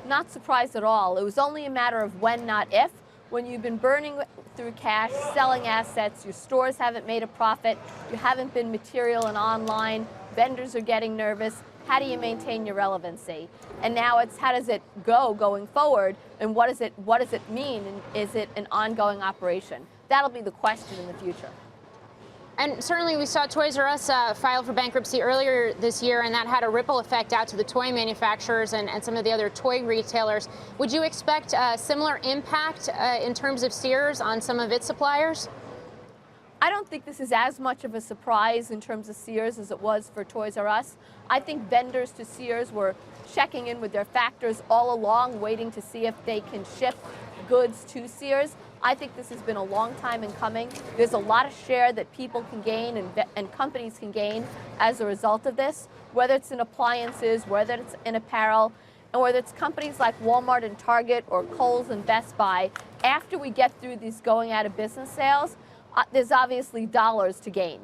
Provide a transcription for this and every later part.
Not surprised at all. It was only a matter of when, not if. When you've been burning through cash, selling assets, your stores haven't made a profit, you haven't been material and online, vendors are getting nervous, how do you maintain your relevancy? And now it's how does it go going forward, and what does it mean, and is it an ongoing operation? That'll be the question in the future. And certainly we saw Toys R Us file for bankruptcy earlier this year, and that had a ripple effect out to the toy manufacturers and some of the other toy retailers. Would you expect a similar impact in terms of Sears on some of its suppliers? I don't think this is as much of a surprise in terms of Sears as it was for Toys R Us. I think vendors to Sears were checking in with their factors all along, waiting to see if they can ship goods to Sears. I think this has been a long time in coming. There's a lot of share that people can gain and companies can gain as a result of this, whether it's in appliances, whether it's in apparel, and whether it's companies like Walmart and Target or Kohl's and Best Buy. After we get through these going out of business sales, there's obviously dollars to gain.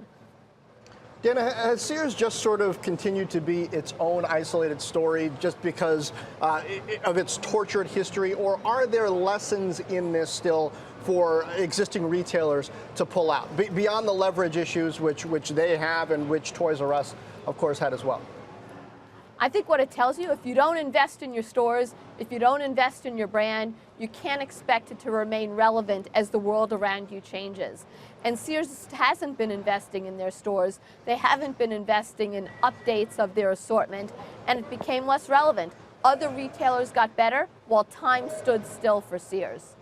Dana, has Sears just sort of continued to be its own isolated story just because of its tortured history, or are there lessons in this still for existing retailers to pull out, beyond the leverage issues which they have and which Toys R Us, of course, had as well? I think what it tells you, if you don't invest in your stores, if you don't invest in your brand, you can't expect it to remain relevant as the world around you changes. And Sears hasn't been investing in their stores. They haven't been investing in updates of their assortment, and it became less relevant. Other retailers got better while time stood still for Sears.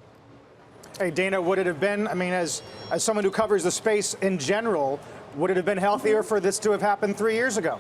Hey, Dana, would it have been, I mean, as someone who covers the space in general, would it have been healthier for this to have happened 3 years ago?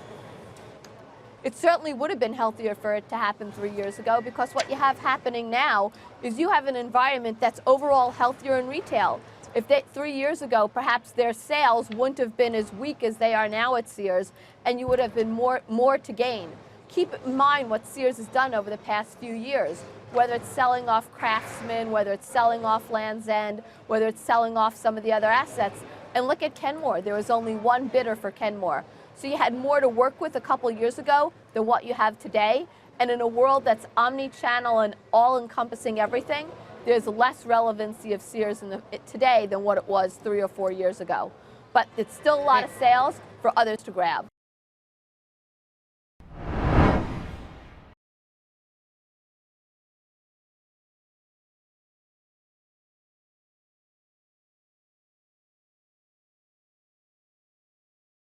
It certainly would have been healthier for it to happen 3 years ago, because what you have happening now is you have an environment that's overall healthier in retail. If 3 years ago, perhaps their sales wouldn't have been as weak as they are now at Sears, and you would have been more to gain. Keep in mind what Sears has done over the past few years, whether it's selling off Craftsman, whether it's selling off Land's End, whether it's selling off some of the other assets. And look at Kenmore. There was only one bidder for Kenmore. So you had more to work with a couple years ago than what you have today. And in a world that's omni-channel and all-encompassing everything, there's less relevancy of Sears today than what it was 3 or 4 years ago. But it's still a lot of sales for others to grab.